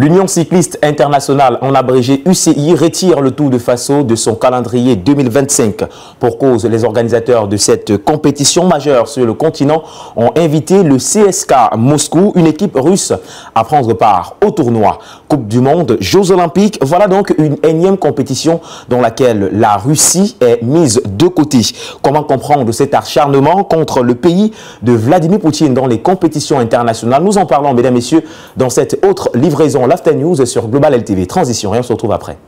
L'Union cycliste internationale, en abrégé UCI, retire le Tour de Faso de son calendrier 2025. Pour cause, les organisateurs de cette compétition majeure sur le continent ont invité le CSKA Moscou, une équipe russe, à prendre part au tournoi. Coupe du Monde, Jeux Olympiques, voilà donc une énième compétition dans laquelle la Russie est mise de côté. Comment comprendre cet acharnement contre le pays de Vladimir Poutine dans les compétitions internationales? Nous en parlons, mesdames et messieurs, dans cette autre livraison l'After News sur Global LTV. Transition et on se retrouve après.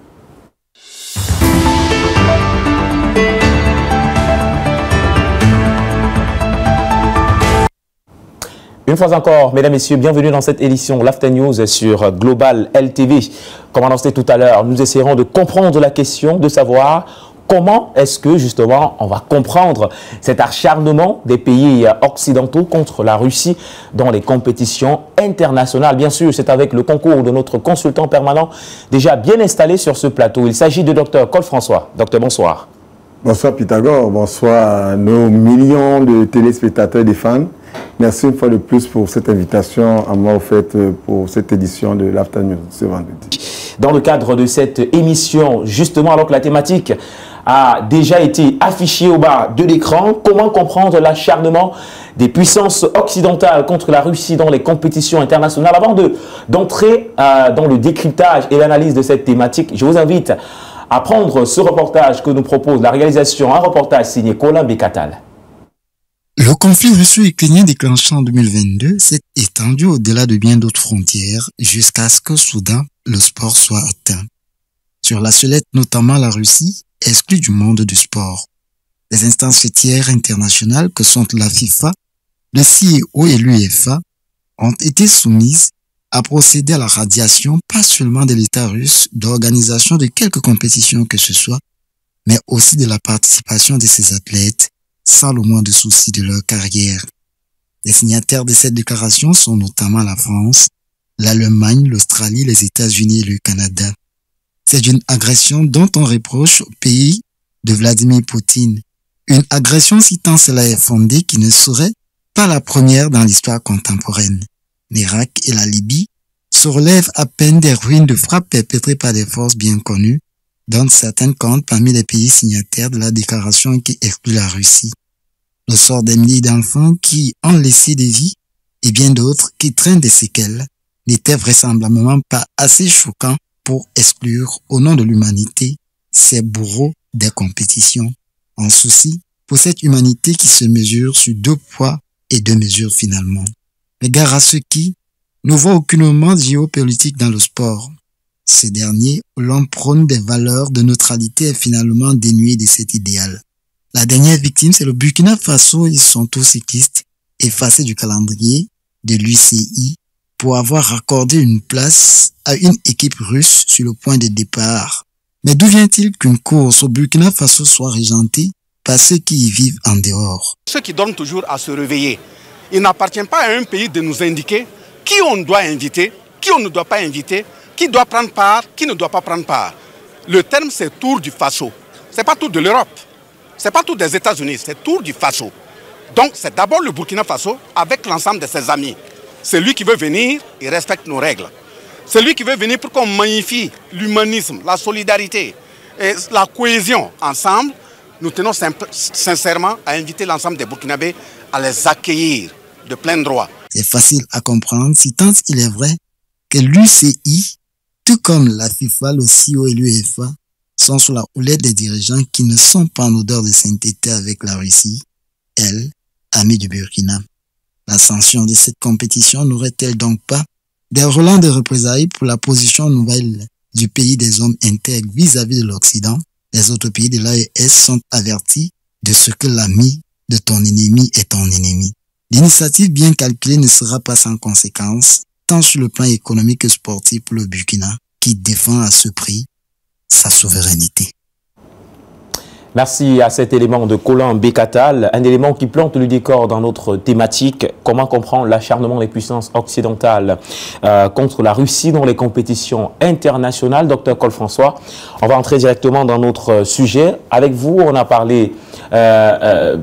Une fois encore, mesdames et messieurs, bienvenue dans cette édition l'After News sur Global LTV. Comme annoncé tout à l'heure, nous essaierons de comprendre la question, de savoir comment est-ce que, justement, on va comprendre cet acharnement des pays occidentaux contre la Russie dans les compétitions internationales. Bien sûr, c'est avec le concours de notre consultant permanent déjà bien installé sur ce plateau. Il s'agit de Dr Cole François. Docteur, bonsoir. Bonsoir Pythagore, bonsoir à nos millions de téléspectateurs et des fans. Merci une fois de plus pour cette invitation à moi offerte pour cette édition de l'After News ce vendredi. Dans le cadre de cette émission, justement, alors que la thématique a déjà été affichée au bas de l'écran, comment comprendre l'acharnement des puissances occidentales contre la Russie dans les compétitions internationales? Avant d'entrer dans le décryptage et l'analyse de cette thématique, je vous invite à prendre ce reportage que nous propose la réalisation, un reportage signé Colin Bécatal. Le conflit russo-ukrainien déclenché en 2022 s'est étendu au-delà de bien d'autres frontières jusqu'à ce que soudain le sport soit atteint. Sur la sellette, notamment la Russie, exclue du monde du sport. Les instances faîtières internationales que sont la FIFA, le CIO et l'UEFA ont été soumises à procéder à la radiation pas seulement de l'État russe, d'organisation de quelques compétitions que ce soit, mais aussi de la participation de ces athlètes sans le moindre souci de leur carrière. Les signataires de cette déclaration sont notamment la France, l'Allemagne, l'Australie, les États-Unis et le Canada. C'est une agression dont on reproche au pays de Vladimir Poutine. Une agression, si tant cela est fondé, qui ne serait pas la première dans l'histoire contemporaine. L'Irak et la Libye se relèvent à peine des ruines de frappes perpétrées par des forces bien connues, dont certaines comptent parmi les pays signataires de la déclaration qui exclut la Russie. Le sort des milliers d'enfants qui ont laissé des vies et bien d'autres qui traînent des séquelles n'était vraisemblablement pas assez choquant pour exclure au nom de l'humanité ces bourreaux des compétitions, en souci pour cette humanité qui se mesure sur 2 poids et 2 mesures finalement. Mais gare à ceux qui ne voient aucunement géopolitique dans le sport. Ce dernier, où l'on prône des valeurs de neutralité, est finalement dénué de cet idéal. La dernière victime, c'est le Burkina Faso et son tour cycliste, effacé du calendrier de l'UCI pour avoir accordé une place à une équipe russe sur le point de départ. Mais d'où vient-il qu'une course au Burkina Faso soit régentée par ceux qui y vivent en dehors? Ceux qui dorment toujours à se réveiller. Il n'appartient pas à un pays de nous indiquer qui on doit inviter, qui on ne doit pas inviter, qui doit prendre part, qui ne doit pas prendre part. Le terme, c'est Tour du Faso. Ce n'est pas Tour de l'Europe, ce n'est pas Tour des États-Unis, c'est Tour du Faso. Donc, c'est d'abord le Burkina Faso avec l'ensemble de ses amis. Celui qui veut venir, il respecte nos règles. Celui qui veut venir pour qu'on magnifie l'humanisme, la solidarité et la cohésion ensemble, nous tenons sincèrement à inviter l'ensemble des Burkinabés à les accueillir de plein droit. C'est facile à comprendre si tant il est vrai que l'UCI, tout comme la FIFA, le CIO et l'UEFA, sont sous la houlette des dirigeants qui ne sont pas en odeur de sainteté avec la Russie, elle, amie du Burkina. La sanction de cette compétition n'aurait-elle donc pas des relents de représailles pour la position nouvelle du pays des hommes intègres vis-à-vis de l'Occident? Les autres pays de l'AES sont avertis de ce que l'ami de ton ennemi est ton ennemi. L'initiative bien calculée ne sera pas sans conséquence, tant sur le plan économique que sportif pour le Burkina, qui défend à ce prix sa souveraineté. Merci à cet élément de Colin Bécatal, un élément qui plante le décor dans notre thématique. Comment comprendre l'acharnement des puissances occidentales contre la Russie dans les compétitions internationales? Docteur Cole François, on va entrer directement dans notre sujet. Avec vous, on a parlé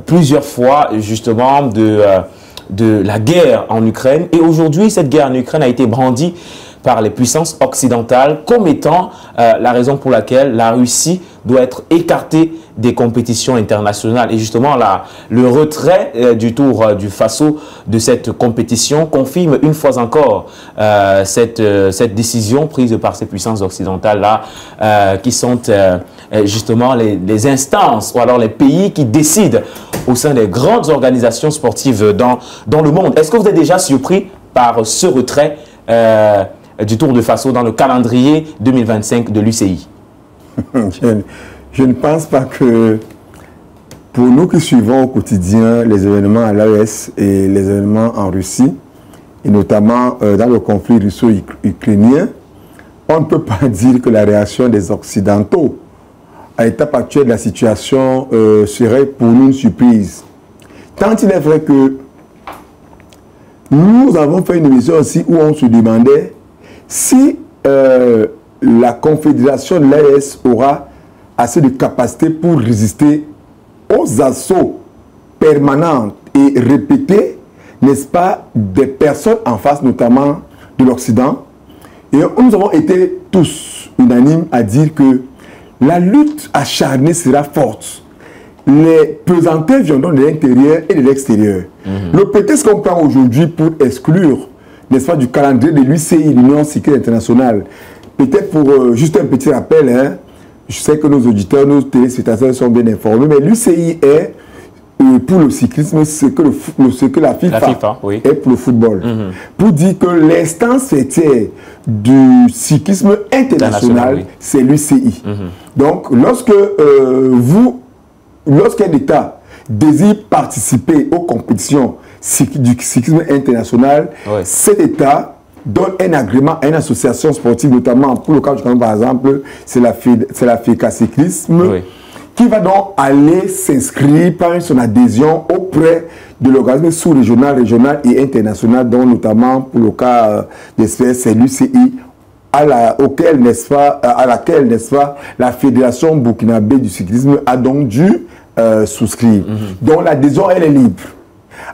plusieurs fois justement de la guerre en Ukraine. Et aujourd'hui, cette guerre en Ukraine a été brandie par les puissances occidentales comme étant la raison pour laquelle la Russie doit être écartée des compétitions internationales. Et justement, le retrait du Tour du Faso de cette compétition confirme une fois encore cette décision prise par ces puissances occidentales-là qui sont justement les instances ou alors les pays qui décident au sein des grandes organisations sportives dans le monde. Est-ce que vous êtes déjà surpris par ce retrait du Tour de Faso dans le calendrier 2025 de l'UCI? Je ne pense pas que pour nous qui suivons au quotidien les événements à l'AES et les événements en Russie, et notamment dans le conflit russo-ukrainien, on ne peut pas dire que la réaction des Occidentaux à l'étape actuelle de la situation serait pour nous une surprise. Tant il est vrai que nous avons fait une émission aussi où on se demandait si la confédération de l'AES aura assez de capacité pour résister aux assauts permanents et répétés, n'est-ce pas, des personnes en face, notamment de l'Occident. Et nous avons été tous unanimes à dire que la lutte acharnée sera forte. Les pesanteurs viendront de l'intérieur et de l'extérieur. Le prétexte qu'on prend aujourd'hui pour exclure, n'est-ce pas, du calendrier de l'UCI, l'Union cycliste internationale, peut-être pour juste un petit rappel, hein, je sais que nos auditeurs, nos téléspectateurs sont bien informés, mais l'UCI est pour le cyclisme ce que la FIFA oui. est pour le football. Pour dire que l'instance fêtière du cyclisme international, oui. c'est l'UCI. Donc, lorsqu'un État désire participer aux compétitions du cyclisme international, oui. cet État donne un agrément à une association sportive, notamment pour le cas du Cameroun, par exemple, c'est la FECA Cyclisme, oui. qui va donc aller s'inscrire par son adhésion auprès de l'organisme sous-régional, régional et international, dont notamment pour le cas d'espèce, c'est l'UCI, à laquelle, n'est-ce pas, la Fédération burkinabé du cyclisme a donc dû souscrire. Donc l'adhésion, elle est libre.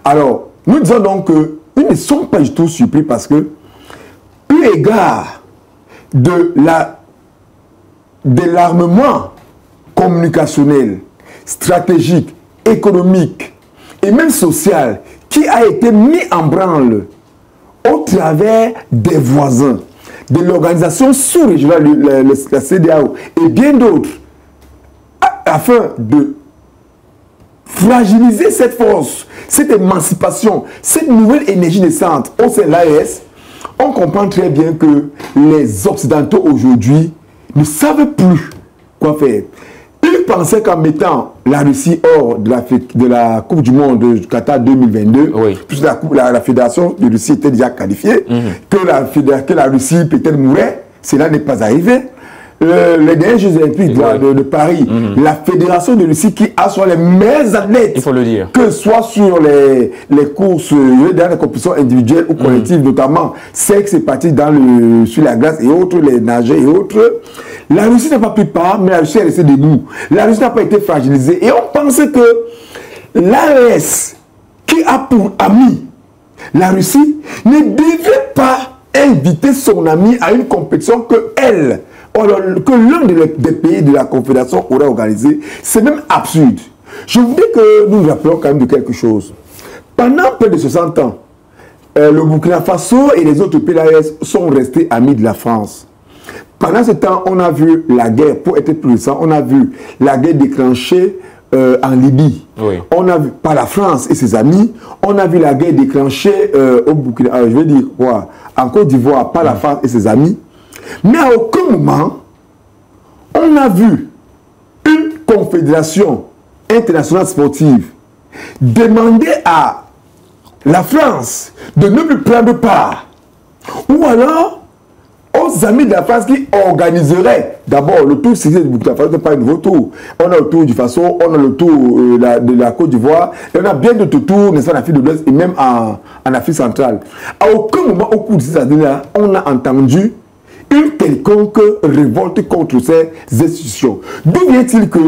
Alors, nous disons donc que nous ne sommes pas du tout surpris parce que, eu égard de l'armement communicationnel, stratégique, économique et même social qui a été mis en branle au travers des voisins, de l'organisation sous-régionale, la CEDEAO et bien d'autres, afin de fragiliser cette force, cette émancipation, cette nouvelle énergie naissante au sein de l'AES, on comprend très bien que les Occidentaux aujourd'hui ne savent plus quoi faire. Ils pensaient qu'en mettant la Russie hors de la Coupe du Monde de Qatar 2022, oui. puisque la fédération de Russie était déjà qualifiée, que la Russie peut-être mourrait, cela n'est pas arrivé. Les derniers Jeux Olympiques de Paris, la fédération de Russie qui a soit les meilleurs athlètes, il faut le dire, que soit sur les courses, dans les compétitions individuelles ou collectives, notamment celles qui se pratiquent sur la glace et autres, les nageurs et autres. La Russie n'a pas pris part, mais la Russie est restée debout. La Russie n'a pas été fragilisée. Et on pensait que l'AES, qui a pour ami la Russie, ne devait pas inviter son ami à une compétition que l'un des pays de la Confédération aurait organisée. C'est même absurde. Je voudrais que nous nous rappelions quand même de quelque chose. Pendant près de 60 ans, le Burkina Faso et les autres pays de l'AES sont restés amis de la France. Pendant ce temps, on a vu la guerre, pour être plus récent, on a vu la guerre déclenchée en Libye. Oui. On a vu, par la France et ses amis, on a vu la guerre déclenchée au Burkina, je veux dire quoi, en Côte d'Ivoire par la France et ses amis. Mais à aucun moment, on a vu une confédération internationale sportive demander à la France de ne plus prendre part. Ou alors, aux amis de la France qui organiseraient d'abord le tour cycliste du Burkina Faso, pas un nouveau tour. On a le tour du Faso, on a le tour de la Côte d'Ivoire, et on a bien d'autres tours, n'est-ce pas, en Afrique de l'Ouest et même en Afrique centrale. À aucun moment, au cours de ces années-là, on a entendu une quelconque révolte contre ces institutions. D'où vient-il que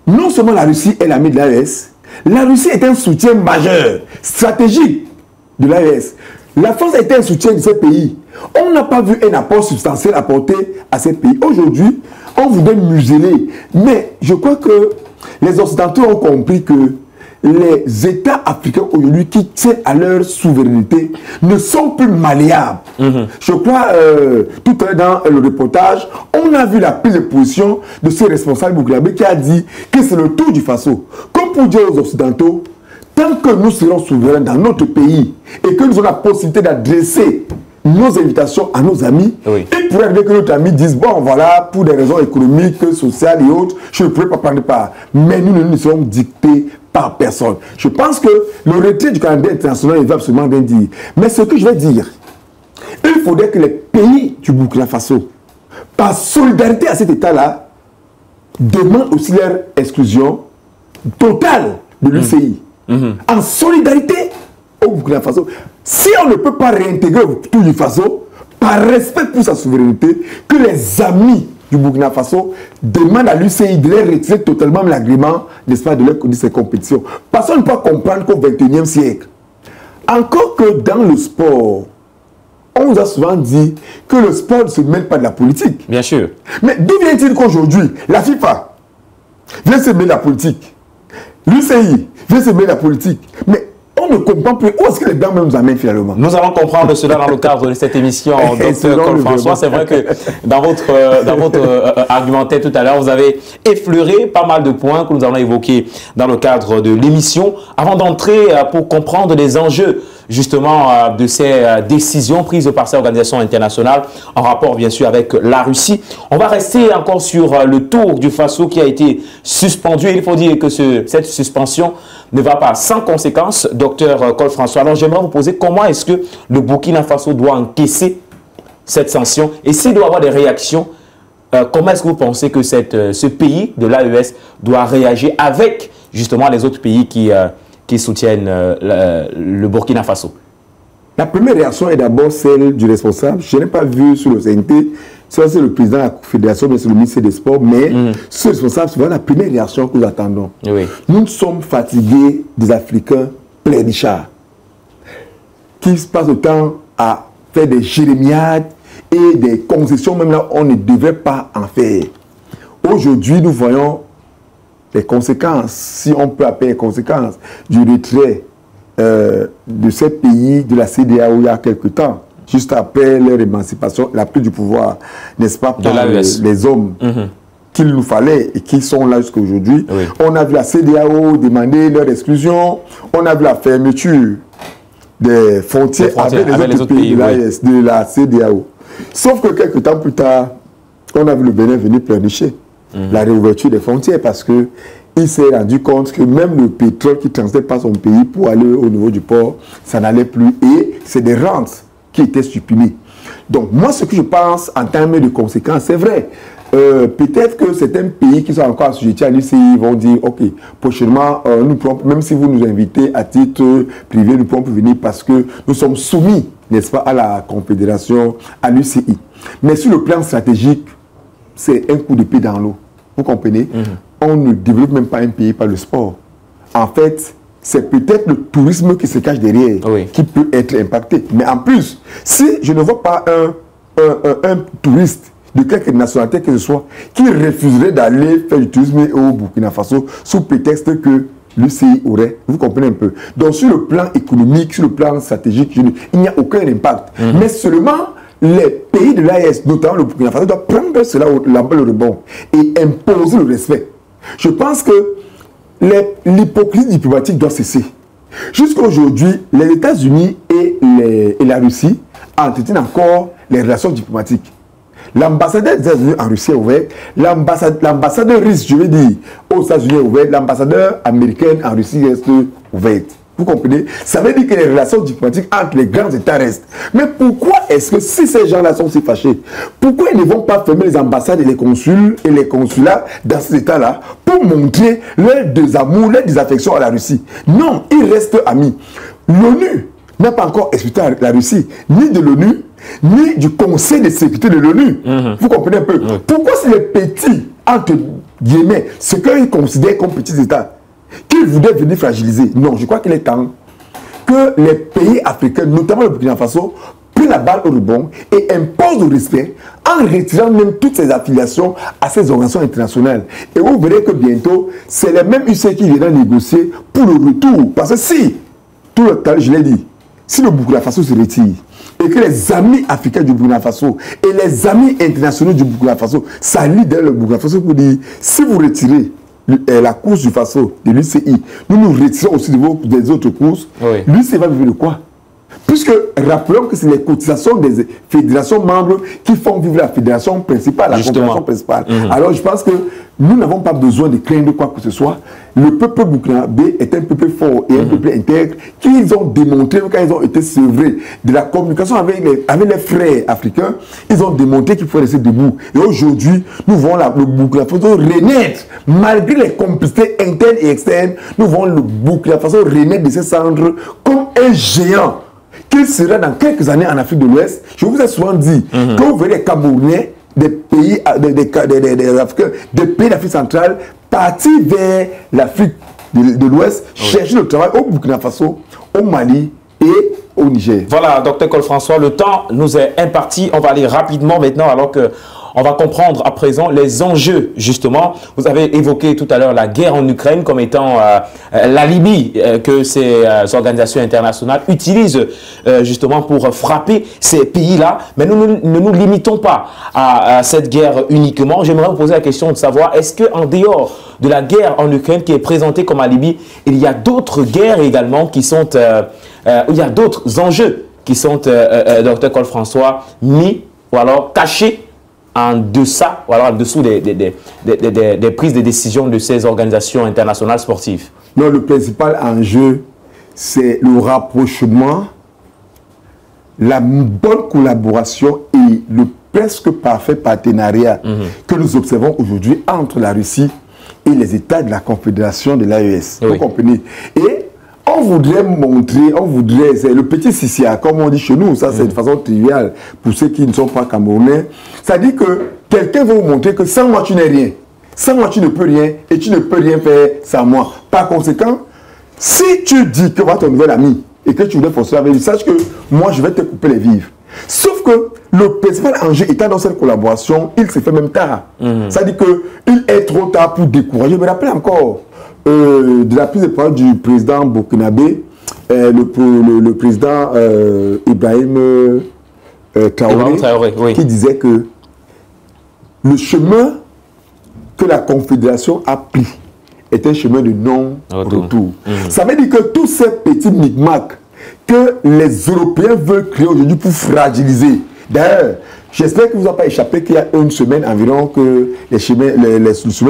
non seulement la Russie est l'ami de l'AES, la Russie est un soutien majeur, stratégique de l'AES. La France a été un soutien de ces pays. On n'a pas vu un apport substantiel apporté à ces pays. Aujourd'hui, on voudrait museler. Mais je crois que les Occidentaux ont compris que les États africains aujourd'hui qui tiennent à leur souveraineté ne sont plus malléables. Je crois, tout à l'heure dans le reportage, on a vu la prise de position de ce responsable burkinabé qui a dit que c'est le tour du Faso. Comme pour dire aux Occidentaux, tant que nous serons souverains dans notre pays et que nous avons la possibilité d'adresser nos invitations à nos amis, il pourrait arriver que notre ami dise, bon voilà, pour des raisons économiques, sociales et autres, je ne pourrais pas prendre part. Mais nous ne nous serons dictés par personne. Je pense que le retrait du calendrier international, il va absolument rien dire. Mais ce que je vais dire, il faudrait que les pays du Burkina Faso, par solidarité à cet État-là, demandent aussi leur exclusion totale de l'UCI. En solidarité au Burkina Faso. Si on ne peut pas réintégrer le Burkina Faso, par respect pour sa souveraineté, que les amis du Burkina Faso demandent à l'UCI de les retirer totalement l'agrément, n'est-ce pas, de ces compétitions. Parce qu'on ne peut pas comprendre qu'au XXIe siècle, encore que dans le sport, on nous a souvent dit que le sport ne se mêle pas de la politique. Bien sûr. Mais d'où vient-il qu'aujourd'hui, la FIFA vient se mêler de la politique, l'UCI vient se mêler de la politique, mais on ne comprend plus où est-ce que les Blancs nous amènent finalement. Nous allons comprendre cela dans le cadre de cette émission, Dr Cole-François. C'est vrai que dans votre argumentaire tout à l'heure, vous avez effleuré pas mal de points que nous allons évoquer dans le cadre de l'émission. Avant d'entrer pour comprendre les enjeux justement de ces décisions prises par ces organisations internationales en rapport bien sûr avec la Russie, on va rester encore sur le tour du Faso qui a été suspendu. Il faut dire que cette suspension ne va pas sans conséquence, docteur Cole-François. Alors j'aimerais vous poser comment est-ce que le Burkina Faso doit encaisser cette sanction et s'il doit avoir des réactions, comment est-ce que vous pensez que ce pays de l'AES doit réagir avec justement les autres pays qui soutiennent le Burkina Faso? La première réaction est d'abord celle du responsable. Je n'ai pas vu sur le CNT, c'est le président de la Fédération, mais c'est le ministre des Sports, mais ce responsable, c'est la première réaction que nous attendons. Oui. Nous sommes fatigués des Africains pleurnichards qui passent le temps à faire des jérémiades et des concessions, même là on ne devrait pas en faire. Aujourd'hui, nous voyons les conséquences, si on peut appeler les conséquences, du retrait de ces pays de la CEDEAO il y a quelque temps, juste après leur émancipation, la prise du pouvoir, n'est-ce pas, par les hommes qu'il nous fallait et qui sont là jusqu'à aujourd'hui. Oui. On a vu la CEDEAO demander leur exclusion, on a vu la fermeture des frontières avec les autres pays de la CEDEAO. Sauf que quelques temps plus tard, on a vu le Bénin venir pleurnicher la réouverture des frontières parce que il s'est rendu compte que même le pétrole qui transite par son pays pour aller au niveau du port, ça n'allait plus. Et c'est des rentes qui étaient supprimées. Donc moi, ce que je pense en termes de conséquences, c'est vrai. Peut-être que certains pays qui sont encore assujettis à l'UCI vont dire, ok, prochainement, nous pourrons, même si vous nous invitez à titre privé, nous pourrons venir parce que nous sommes soumis, n'est-ce pas, à la Confédération, à l'UCI. Mais sur le plan stratégique, c'est un coup d'épée dans l'eau. Vous comprenez? On ne développe même pas un pays par le sport. En fait, c'est peut-être le tourisme qui se cache derrière qui peut être impacté. Mais en plus, si je ne vois pas un touriste de quelque nationalité que ce soit qui refuserait d'aller faire du tourisme au Burkina Faso sous prétexte que l'UCI aurait, vous comprenez un peu. Donc sur le plan économique, sur le plan stratégique, il n'y a aucun impact. Mais seulement les pays de l'AES, notamment le Burkina Faso, doivent prendre cela le rebond et imposer le respect. Je pense que l'hypocrisie diplomatique doit cesser. Jusqu'à aujourd'hui, les États-Unis et la Russie entretiennent encore les relations diplomatiques. L'ambassadeur des États-Unis en Russie est ouvert, l'ambassadeur russe, je veux dire, aux États-Unis est ouvert, l'ambassadeur américain en Russie reste ouvert. Vous comprenez? Ça veut dire que les relations diplomatiques entre les grands États restent. Mais pourquoi est-ce que si ces gens-là sont si fâchés, pourquoi ils ne vont pas fermer les ambassades et les consuls et les consulats dans ces États-là pour montrer leur désamour, leur désaffection à la Russie? Non, ils restent amis. L'ONU n'a pas encore expliqué la Russie, ni de l'ONU, ni du Conseil de sécurité de l'ONU. Vous comprenez un peu? Pourquoi c'est les petits, entre guillemets, ce qu'ils considèrent comme petits États, qu'ils voudraient venir fragiliser? Non, je crois qu'il est temps que les pays africains, notamment le Burkina Faso, prennent la balle au rebond et imposent le respect en retirant même toutes ces affiliations à ces organisations internationales. Et vous verrez que bientôt, c'est les mêmes UC qui viendront négocier pour le retour. Parce que si, tout le temps, je l'ai dit, si le Burkina Faso se retire et que les amis africains du Burkina Faso et les amis internationaux du Burkina Faso s'allient dans le Burkina Faso pour dire, si vous retirez la course du Faso de l'UCI, nous nous retirons aussi des autres courses, oui. L'UCI va vivre de quoi? Puisque, rappelons que c'est les cotisations des fédérations membres qui font vivre la fédération principale, la confédération principale. Alors, je pense que nous n'avons pas besoin de craindre quoi que ce soit. Le peuple burkinabé est un peuple fort et un peuple intègre qu'ils ont démontré quand ils ont été sevrés de la communication avec les frères africains. Ils ont démontré qu'il faut rester debout. Et aujourd'hui, nous voyons le Burkina Faso renaître. Malgré les complicités internes et externes, nous voyons le Burkina Faso renaître de ses cendres comme un géant. Qu'il sera dans quelques années en Afrique de l'Ouest. Je vous ai souvent dit que vous verrez les Camerounais, des pays, des Africains, des pays d'Afrique centrale partir vers l'Afrique de l'Ouest, chercher le travail au Burkina Faso, au Mali et au Niger. Voilà, Dr Cole François, le temps nous est imparti. On va aller rapidement maintenant alors que on va comprendre à présent les enjeux, justement. Vous avez évoqué tout à l'heure la guerre en Ukraine comme étant l'alibi que ces organisations internationales utilisent justement pour frapper ces pays-là. Mais nous ne nous limitons pas à cette guerre uniquement. J'aimerais vous poser la question de savoir, est-ce qu'en dehors de la guerre en Ukraine qui est présentée comme alibi, il y a d'autres guerres également qui sont... il y a d'autres enjeux qui sont, Dr Cole François, mis ou alors cachés en deçà, ou alors en dessous des prises de décision de ces organisations internationales sportives? Non, le principal enjeu, c'est le rapprochement, la bonne collaboration et le presque parfait partenariat que nous observons aujourd'hui entre la Russie et les États de la Confédération de l'AES. Vous comprenez? Et on voudrait montrer, c'est le petit Sissia, comme on dit chez nous, ça c'est de façon triviale pour ceux qui ne sont pas camerounais. Ça dit que quelqu'un va vous montrer que sans moi tu n'es rien. Sans moi tu ne peux rien et tu ne peux rien faire sans moi. Par conséquent, si tu dis que voilà ton nouvel ami et que tu voudrais forcer avec lui, sache que moi je vais te couper les vivres. Sauf que le principal enjeu étant dans cette collaboration, il s'est fait même tard. Ça dit qu'il est trop tard pour décourager. Je me rappelle encore de la prise de parole du président burkinabé, le président Ibrahim Traoré, oui, qui disait que le chemin que la Confédération a pris est un chemin de non-retour. Ça veut dire que tous ces petits micmacs que les Européens veulent créer aujourd'hui pour fragiliser. D'ailleurs, j'espère que vous n'avez pas échappé qu'il y a une semaine environ que le sommet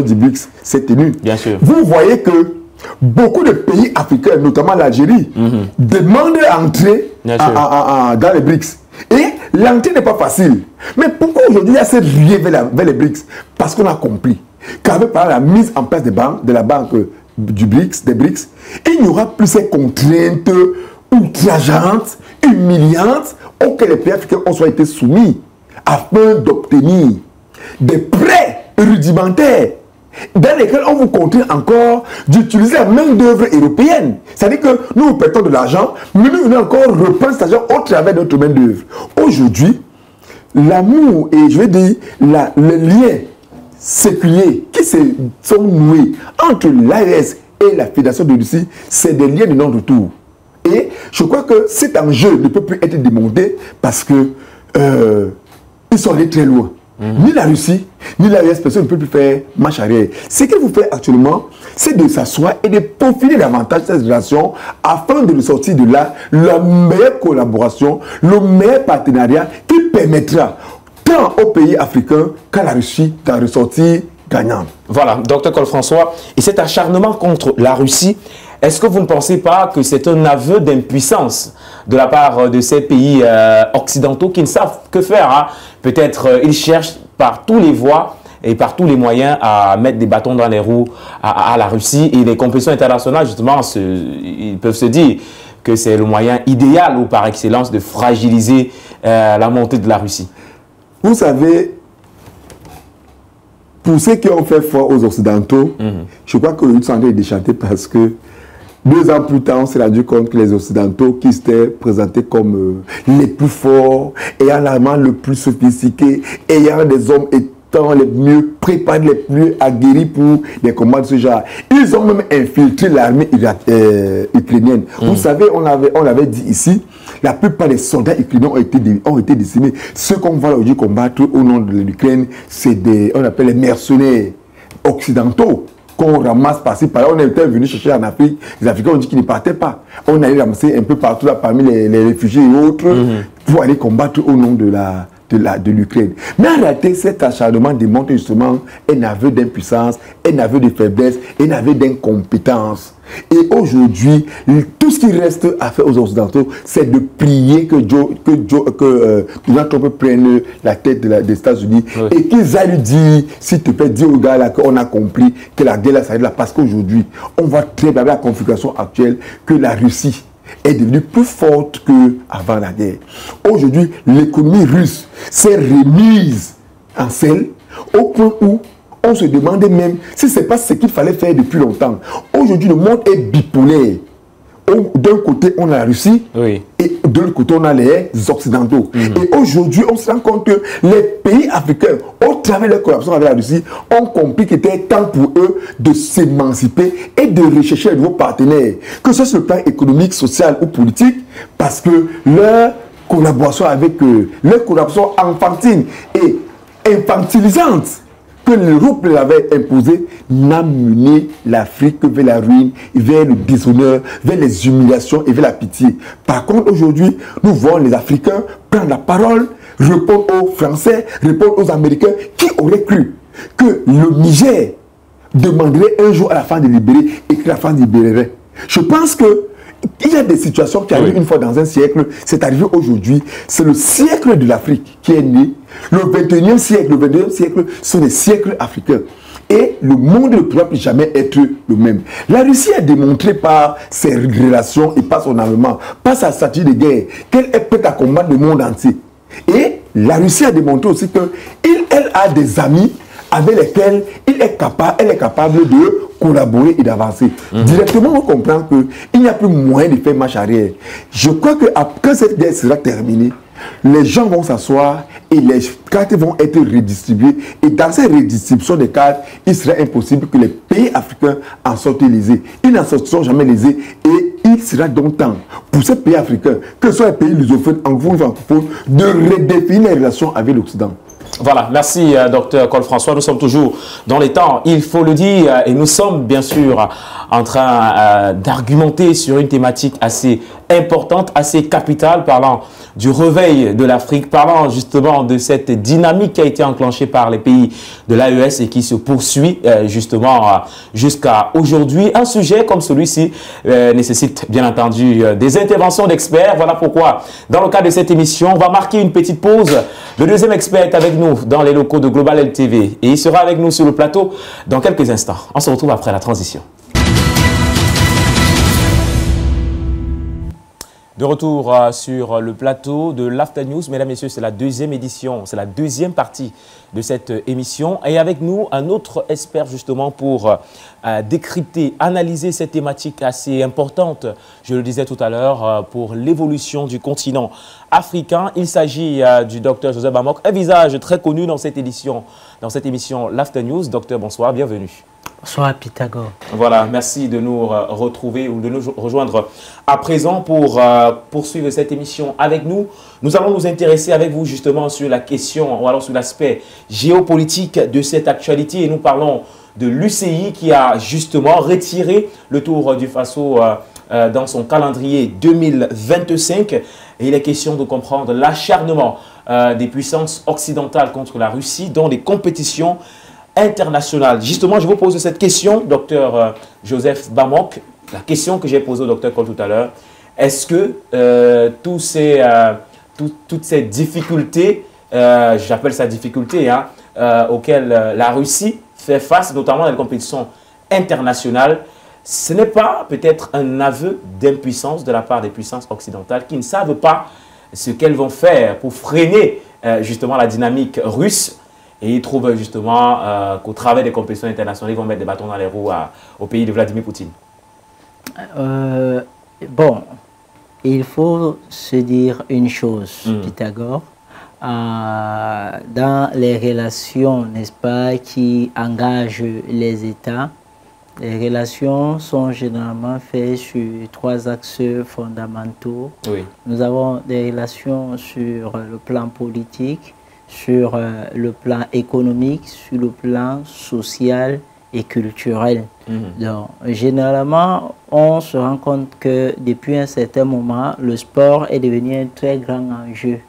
du BRICS s'est tenu. Bien sûr. Vous voyez que beaucoup de pays africains, notamment l'Algérie, demandent d'entrer dans les BRICS. Et l'entrée n'est pas facile. Mais pourquoi aujourd'hui il y a cette ruée vers les BRICS? Parce qu'on a compris qu'avec la mise en place de la banque des BRICS, il n'y aura plus ces contraintes outrageantes, humiliantes, auxquelles les pays africains ont soit été soumis afin d'obtenir des prêts rudimentaires dans lesquels on vous contraint encore d'utiliser la main d'œuvre européenne. C'est-à-dire que nous vous prêtons de l'argent, mais nous venons encore reprendre cet argent au travers de notre main d'œuvre. Aujourd'hui, l'amour et je vais dire le lien séculier qui se sont noués entre l'AES et la Fédération de Russie, c'est des liens de non-retour. Et je crois que cet enjeu ne peut plus être démonté parce que ils sont allés très loin. Ni la Russie, ni l'AES, personne ne peut plus faire marche arrière. Ce qu'il vous fait actuellement, c'est de s'asseoir et de peaufiner davantage cette relation afin de ressortir de là la meilleure collaboration, le meilleur partenariat qui permettra tant aux pays africains qu'à la Russie d'en ressortir gagnant. Voilà, Dr Cole François, et cet acharnement contre la Russie, est-ce que vous ne pensez pas que c'est un aveu d'impuissance de la part de ces pays occidentaux qui ne savent que faire, hein? Peut-être ils cherchent par tous les voies et par tous les moyens à mettre des bâtons dans les roues à la Russie. Et les compétitions internationales, justement, ils peuvent se dire que c'est le moyen idéal ou par excellence de fragiliser la montée de la Russie. Vous savez, pour ceux qui ont fait foi aux Occidentaux, je crois qu'ils sont en train de déchanter parce que 2 ans plus tard, on s'est rendu compte que les Occidentaux qui s'étaient présentés comme les plus forts, ayant l'armement le plus sophistiqué, ayant des hommes les mieux préparés, les plus aguerris pour des combats de ce genre. Ils ont même infiltré l'armée ukrainienne. Vous savez, on l'avait dit ici, la plupart des soldats ukrainiens ont été décimés. Ceux qu'on va aujourd'hui combattre au nom de l'Ukraine, c'est on appelle les mercenaires occidentaux qu'on ramasse par-ci, par-là. On était venu chercher en Afrique. Les Africains ont dit qu'ils ne partaient pas. On allait ramasser un peu partout là, parmi les réfugiés et autres pour aller combattre au nom de l'Ukraine. Mais en réalité, cet acharnement démontre justement un aveu d'impuissance, un aveu de faiblesse, un aveu d'incompétence. Et aujourd'hui, tout ce qui reste à faire aux Occidentaux, c'est de prier que Donald Trump prenne la tête des États-Unis et qu'ils aillent lui dire, s'il te plaît, dis aux gars là qu'on a compris que la guerre là s'arrête là. Parce qu'aujourd'hui, on voit très bien avec la configuration actuelle que la Russie est devenue plus forte qu'avant la guerre. Aujourd'hui, l'économie russe s'est remise en selle au point où on se demandait même si ce n'est pas ce qu'il fallait faire depuis longtemps. Aujourd'hui, le monde est bipolaire. D'un côté, on a la Russie et de l'autre côté, on a les Occidentaux. Et aujourd'hui, on se rend compte que les pays africains, au travers de leur collaboration avec la Russie, ont compris qu'il était temps pour eux de s'émanciper et de rechercher de nouveaux partenaires, que ce soit sur le plan économique, social ou politique, parce que leur collaboration avec eux, leur collaboration enfantine et infantilisante que l'Europe l'avait imposé n'a mené l'Afrique que vers la ruine, vers le déshonneur, vers les humiliations et vers la pitié. Par contre, aujourd'hui, nous voyons les Africains prendre la parole, répondre aux Français, répondre aux Américains. Qui aurait cru que le Niger demanderait un jour à la France de libérer et que la France libérerait? Je pense que il y a des situations qui arrivent une fois dans un siècle. C'est arrivé aujourd'hui. C'est le siècle de l'Afrique qui est né. Le 21e siècle sont des siècles africains. Et le monde ne pourra plus jamais être le même. La Russie a démontré par ses relations et par son armement, par sa stratégie de guerre, qu'elle est prête à combattre le monde entier. Et la Russie a démontré aussi qu'elle a des amis avec lesquels elle est capable de collaborer et d'avancer. Directement, on comprend qu'il n'y a plus moyen de faire marche arrière. Je crois que quand cette guerre sera terminée, les gens vont s'asseoir et les cartes vont être redistribuées. Et dans cette redistribution des cartes, il sera impossible que les pays africains en sortent lésés. Ils n'en sortiront jamais lésés. Et il sera donc temps pour ces pays africains, que ce soit les pays lusophones, anglophones, francophones, de redéfinir les relations avec l'Occident. Voilà, merci Dr Cole-François. Nous sommes toujours dans les temps, il faut le dire, et nous sommes bien sûr en train d'argumenter sur une thématique assez importante, assez capitale, parlant du réveil de l'Afrique, parlant justement de cette dynamique qui a été enclenchée par les pays de l'AES et qui se poursuit justement jusqu'à aujourd'hui. Un sujet comme celui-ci nécessite bien entendu des interventions d'experts. Voilà pourquoi, dans le cadre de cette émission, on va marquer une petite pause. Le deuxième expert est avec nous dans les locaux de Global LTV et il sera avec nous sur le plateau dans quelques instants. On se retrouve après la transition. De retour sur le plateau de l'After News. Mesdames, Messieurs, c'est la deuxième édition, c'est la deuxième partie de cette émission. Et avec nous, un autre expert justement pour décrypter, analyser cette thématique assez importante, je le disais tout à l'heure, pour l'évolution du continent africain. Il s'agit du docteur Joseph Bamok, un visage très connu dans cette émission, l'After News. Docteur, bonsoir, bienvenue. Bonsoir Pythagore. Voilà, merci de nous retrouver ou de nous rejoindre à présent pour poursuivre cette émission avec nous. Nous allons nous intéresser avec vous justement sur la question ou alors sur l'aspect géopolitique de cette actualité et nous parlons de l'UCI qui a justement retiré le Tour du Faso dans son calendrier 2025 et il est question de comprendre l'acharnement des puissances occidentales contre la Russie dans les compétitions internationale. Justement, je vous pose cette question, docteur Joseph Bamok, la question que j'ai posée au docteur Cole tout à l'heure. Est-ce que toutes ces difficultés, j'appelle ça difficulté, auxquelles la Russie fait face, notamment dans les compétitions internationales, ce n'est pas peut-être un aveu d'impuissance de la part des puissances occidentales qui ne savent pas ce qu'elles vont faire pour freiner justement la dynamique russe? Et ils trouvent justement qu'au travers des compétitions internationales, ils vont mettre des bâtons dans les roues au pays de Vladimir Poutine. Bon, il faut se dire une chose, Pythagore. Dans les relations, n'est-ce pas, qui engagent les États, les relations sont généralement faites sur 3 axes fondamentaux. Oui. Nous avons des relations sur le plan politique, sur le plan économique, sur le plan social et culturel. Donc, généralement, on se rend compte que depuis un certain moment, le sport est devenu un très grand enjeu.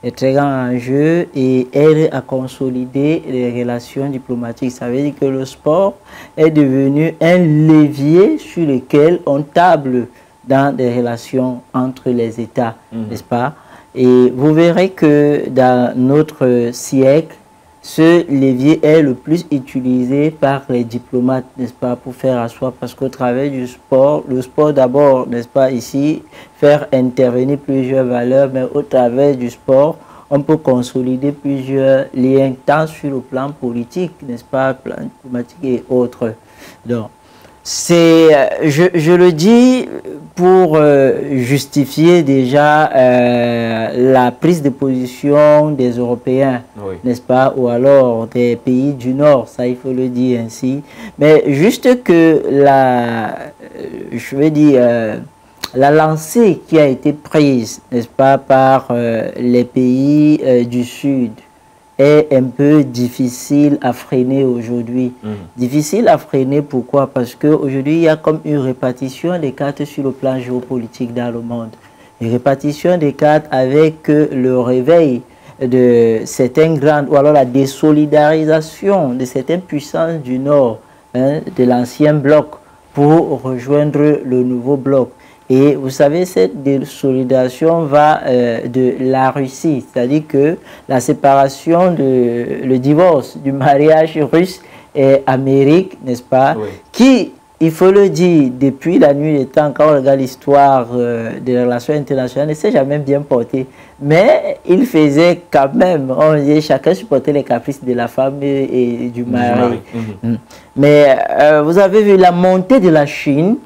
Un très grand enjeu et aide à consolider les relations diplomatiques. Ça veut dire que le sport est devenu un levier sur lequel on table dans des relations entre les États, n'est-ce pas? Et vous verrez que dans notre siècle, ce levier est le plus utilisé par les diplomates, n'est-ce pas, pour faire asseoir, parce qu'au travers du sport, le sport d'abord, n'est-ce pas, ici, faire intervenir plusieurs valeurs, mais au travers du sport, on peut consolider plusieurs liens, tant sur le plan politique, n'est-ce pas, plan diplomatique et autres. Donc, je le dis pour justifier déjà la prise de position des Européens, oui, n'est-ce pas, ou alors des pays du Nord, ça il faut le dire ainsi. Mais juste que je veux dire, la lancée qui a été prise, n'est-ce pas, par les pays du Sud, est un peu difficile à freiner aujourd'hui. Difficile à freiner, pourquoi? Parce qu'aujourd'hui, il y a comme une répartition des cartes sur le plan géopolitique dans le monde. Une répartition des cartes avec le réveil de certaines grandes, ou alors la désolidarisation de certaines puissances du Nord, hein, de l'ancien bloc, pour rejoindre le nouveau bloc. Et vous savez, cette désolidarisation va de la Russie, c'est-à-dire que la séparation, le divorce du mariage russe et Amérique, n'est-ce pas, oui, qui, il faut le dire, depuis la nuit des temps, quand on regarde l'histoire des relations internationales, ne s'est jamais bien porté. Mais il faisait quand même, on disait, chacun supportait les caprices de la femme et du mari. Mais vous avez vu la montée de la Chine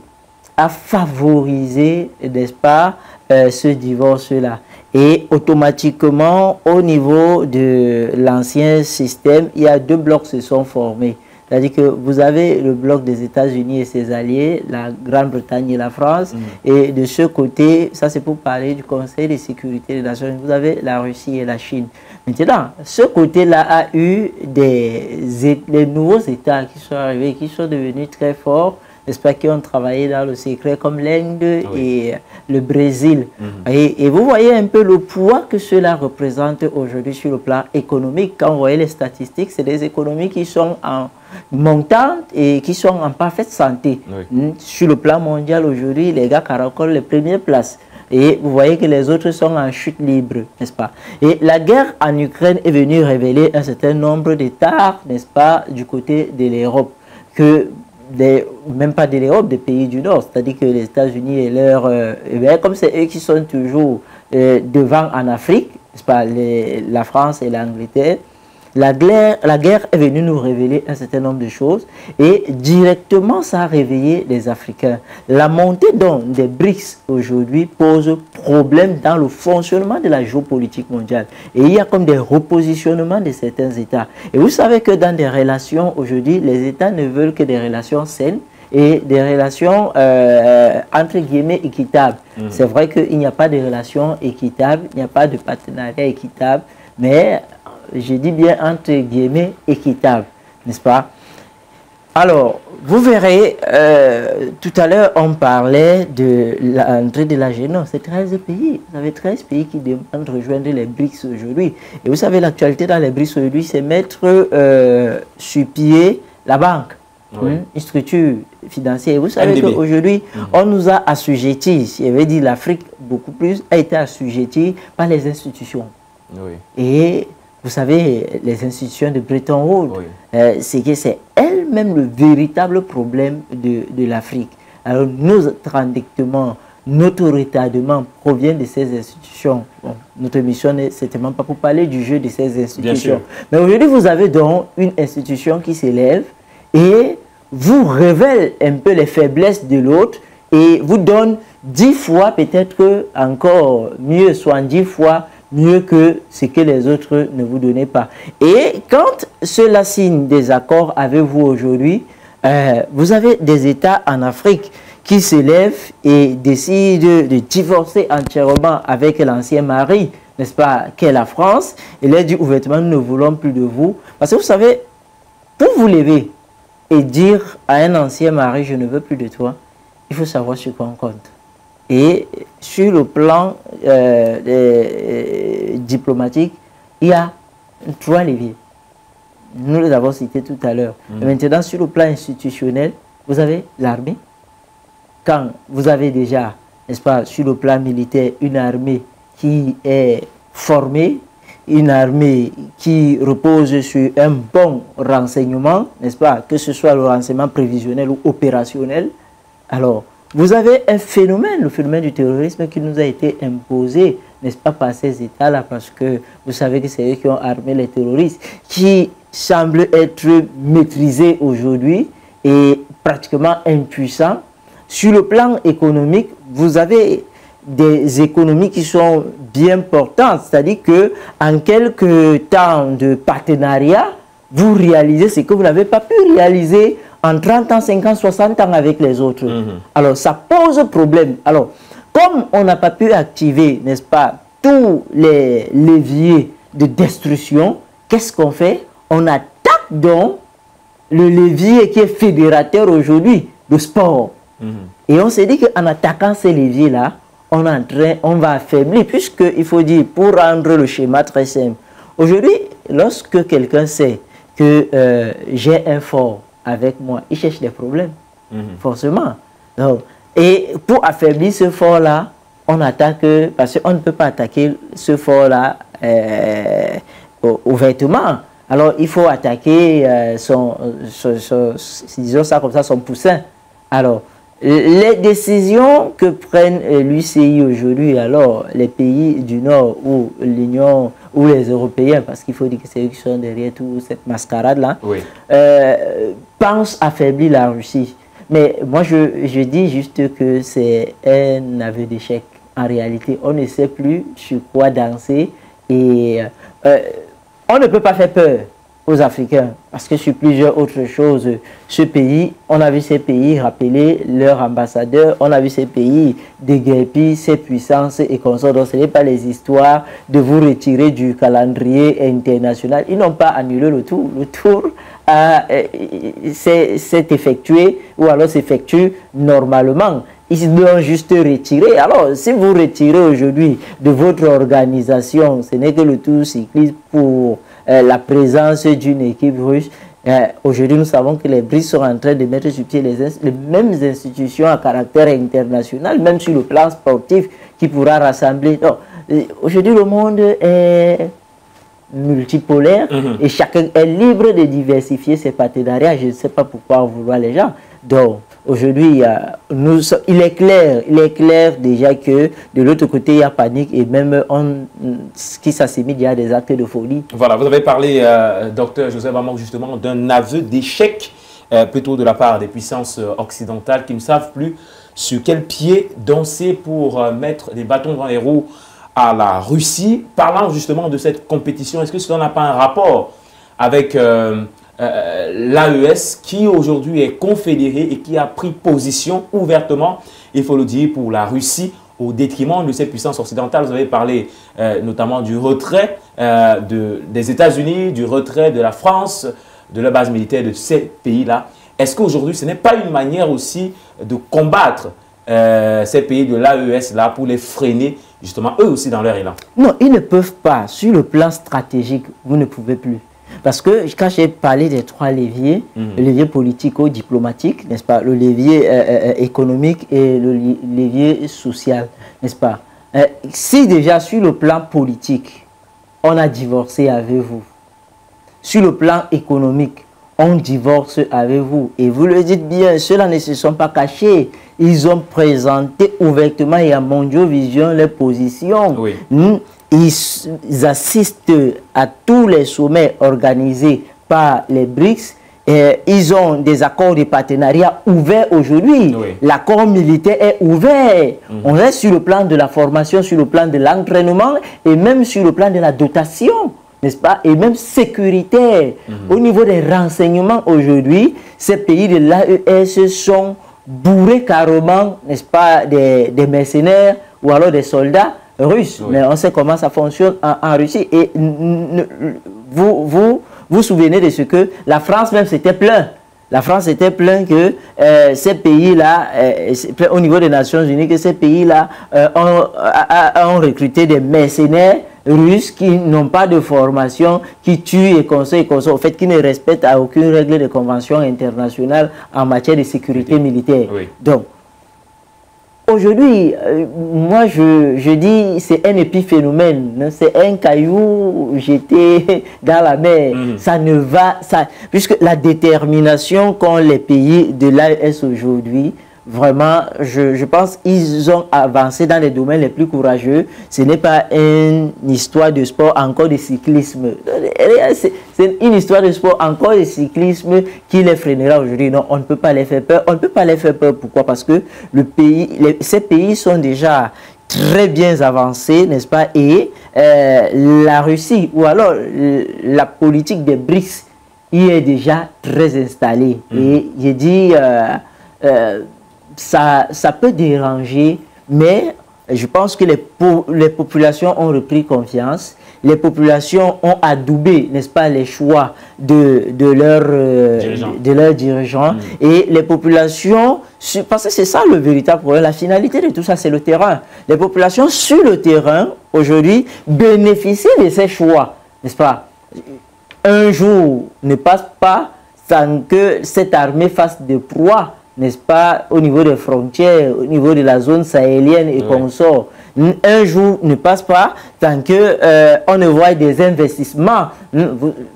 à favoriser, n'est-ce pas, ce divorce-là. Et automatiquement, au niveau de l'ancien système, il y a 2 blocs qui se sont formés. C'est-à-dire que vous avez le bloc des États-Unis et ses alliés, la Grande-Bretagne et la France, et de ce côté, ça c'est pour parler du Conseil de sécurité des Nations Unies, vous avez la Russie et la Chine. Maintenant, ce côté-là a eu les nouveaux États qui sont arrivés, qui sont devenus très forts, n'est-ce pas, qui ont travaillé dans le secret, comme l'Inde et le Brésil. Et vous voyez un peu le poids que cela représente aujourd'hui sur le plan économique. Quand vous voyez les statistiques, c'est des économies qui sont en montante et qui sont en parfaite santé. Sur le plan mondial, aujourd'hui, les gars caracolent les premières places. Et vous voyez que les autres sont en chute libre, n'est-ce pas? Et la guerre en Ukraine est venue révéler un certain nombre d'états, n'est-ce pas, du côté de l'Europe, même pas de l'Europe, des pays du Nord, c'est-à-dire que les États-Unis et leur... comme c'est eux qui sont toujours devant en Afrique, n'est-ce pas, la France et l'Angleterre, la guerre est venue nous révéler un certain nombre de choses et directement ça a réveillé les Africains. La montée donc des BRICS aujourd'hui pose problème dans le fonctionnement de la géopolitique mondiale. Et il y a comme des repositionnements de certains États. Et vous savez que dans des relations aujourd'hui, les États ne veulent que des relations saines et des relations entre guillemets équitables. C'est vrai qu'il n'y a pas de relations équitables, il n'y a pas de partenariat équitable, mais je dis bien entre guillemets équitable, n'est-ce pas? Alors, vous verrez, tout à l'heure, on parlait de l'entrée de la Génose. C'est 13 pays. Vous avez 13 pays qui demandent de rejoindre les BRICS aujourd'hui. Et vous savez, l'actualité dans les BRICS aujourd'hui, c'est mettre sur pied la banque, une structure financière. Et vous savez qu'aujourd'hui, on nous a assujettis, je veux dire l'Afrique beaucoup plus, a été assujettie par les institutions. Et vous savez, les institutions de Bretton Woods, c'est elle-même le véritable problème de l'Afrique. Alors, notre endettement, notre retardement provient de ces institutions. Bon, notre mission n'est certainement pas pour parler du jeu de ces institutions. Mais aujourd'hui, vous avez donc une institution qui s'élève et vous révèle un peu les faiblesses de l'autre et vous donne 10 fois, peut-être encore mieux, soit 10 fois mieux que ce que les autres ne vous donnaient pas. Et quand cela signe des accords avec vous aujourd'hui, vous avez des États en Afrique qui se lèvent et décident de divorcer entièrement avec l'ancien mari, n'est-ce pas, qu'est la France, et leur dit ouvertement, nous ne voulons plus de vous. Parce que vous savez, pour vous lever et dire à un ancien mari, je ne veux plus de toi, il faut savoir sur quoi on compte. Et sur le plan diplomatique, il y a 3 leviers. Nous les avons cités tout à l'heure. Maintenant, sur le plan institutionnel, vous avez l'armée. Quand vous avez déjà, n'est-ce pas, sur le plan militaire, une armée qui est formée, une armée qui repose sur un bon renseignement, n'est-ce pas, que ce soit le renseignement prévisionnel ou opérationnel, alors vous avez un phénomène, le phénomène du terrorisme qui nous a été imposé, n'est-ce pas, par ces États-là, parce que vous savez que c'est eux qui ont armé les terroristes, qui semblent être maîtrisés aujourd'hui et pratiquement impuissants. Sur le plan économique, vous avez des économies qui sont bien portantes, c'est-à-dire que en quelques temps de partenariat, vous réalisez ce que vous n'avez pas pu réaliser en 30 ans, 50, 60 ans avec les autres. Alors, ça pose problème. Alors, comme on n'a pas pu activer, n'est-ce pas, tous les leviers de destruction, qu'est-ce qu'on fait? On attaque donc le levier qui est fédérateur aujourd'hui, le sport. Et on s'est dit qu'en attaquant ces leviers-là, on va affaiblir, puisqu'il faut dire, pour rendre le schéma très simple, aujourd'hui, lorsque quelqu'un sait que j'ai un fort avec moi, il cherche des problèmes, forcément. Donc, et pour affaiblir ce fort-là, on attaque, parce qu'on ne peut pas attaquer ce fort-là ouvertement. Alors, il faut attaquer disons ça comme ça, son poussin. Alors, les décisions que prennent l'UCI aujourd'hui, alors les pays du Nord ou l'Union ou les Européens, parce qu'il faut dire que c'est eux qui sont derrière toute cette mascarade-là, pensent affaiblir la Russie. Mais moi, je dis juste que c'est un aveu d'échec. En réalité, on ne sait plus sur quoi danser et on ne peut pas faire peur aux Africains, parce que sur plusieurs autres choses, ce pays, on a vu ces pays rappeler leurs ambassadeurs, on a vu ces pays déguerpir ces puissances et consorts. Donc ce n'est pas les histoires de vous retirer du calendrier international. Ils n'ont pas annulé le tour. Le tour s'est effectué, ou alors s'effectue normalement. Ils doivent juste retirer. Alors, si vous retirez aujourd'hui de votre organisation, ce n'est que le tour cycliste pour la présence d'une équipe russe. Aujourd'hui, nous savons que les BRICS sont en train de mettre sur pied les mêmes institutions à caractère international, même sur le plan sportif, qui pourra rassembler. Aujourd'hui, le monde est multipolaire et chacun est libre de diversifier ses partenariats. Je ne sais pas pourquoi vouloir les gens. Donc, aujourd'hui, il est clair déjà que de l'autre côté, il y a panique et même qui s'assimile, il y a des actes de folie. Voilà, vous avez parlé, docteur Joseph Amok, justement, d'un aveu d'échec, plutôt de la part des puissances occidentales qui ne savent plus sur quel pied danser pour mettre des bâtons dans les roues à la Russie. Parlant justement de cette compétition, est-ce que cela n'a pas un rapport avec l'AES qui aujourd'hui est confédérée et qui a pris position ouvertement, il faut le dire, pour la Russie au détriment de ces puissances occidentales? Vous avez parlé notamment du retrait des États-Unis, du retrait de la France, de la base militaire de ces pays-là. Est-ce qu'aujourd'hui, ce n'est pas une manière aussi de combattre ces pays de l'AES-là pour les freiner, justement, eux aussi dans leur élan? Non, ils ne peuvent pas. Sur le plan stratégique, vous ne pouvez plus. Parce que quand j'ai parlé des 3 leviers, le levier politico-diplomatique, n'est-ce pas, le levier économique et le levier social, n'est-ce pas, si déjà sur le plan politique, on a divorcé avec vous, sur le plan économique, on divorce avec vous, et vous le dites bien, ceux-là ne se sont pas cachés, ils ont présenté ouvertement et à Mondiovision les positions. Oui. Ils assistent à tous les sommets organisés par les BRICS ils ont des accords de partenariat ouverts aujourd'hui. Oui. L'accord militaire est ouvert. On est sur le plan de la formation, sur le plan de l'entraînement et même sur le plan de la dotation, n'est-ce pas? Et même sécuritaire. Au niveau des renseignements aujourd'hui, ces pays de l'AES sont bourrés carrément, n'est-ce pas, des mercenaires ou alors des soldats russes. Oui. Mais on sait comment ça fonctionne en Russie. Et vous souvenez de ce que la France même s'était plaint. La France était plaint que ces pays-là, au niveau des Nations Unies, que ces pays-là ont recruté des mercenaires russes qui n'ont pas de formation, qui tuent et conseillent, au fait, qui ne respectent à aucune règle de convention internationale en matière de sécurité militaire. Oui. Donc, aujourd'hui, moi je dis c'est un épiphénomène, c'est un caillou jeté dans la mer. Ça ne va, puisque la détermination qu'ont les pays de l'AES aujourd'hui, vraiment, je pense qu'ils ont avancé dans les domaines les plus courageux. Ce n'est pas une histoire de sport, encore de cyclisme. C'est une histoire de sport, encore de cyclisme qui les freinera aujourd'hui. Non, on ne peut pas les faire peur. On ne peut pas les faire peur. Pourquoi? Parce que ces pays sont déjà très bien avancés, n'est-ce pas? Et la Russie, ou alors la politique des BRICS, y est déjà très installée. Et j'ai dit... ça peut déranger, mais je pense que les populations ont repris confiance. Les populations ont adoubé, n'est-ce pas, les choix de leurs dirigeants. Et les populations, parce que c'est ça le véritable problème, la finalité de tout ça, c'est le terrain. Les populations sur le terrain, aujourd'hui, bénéficient de ces choix, n'est-ce pas? Un jour ne passe pas sans que cette armée fasse des proies, n'est-ce pas, au niveau des frontières, au niveau de la zone sahélienne et consorts. Un jour ne passe pas tant qu'on ne voit des investissements.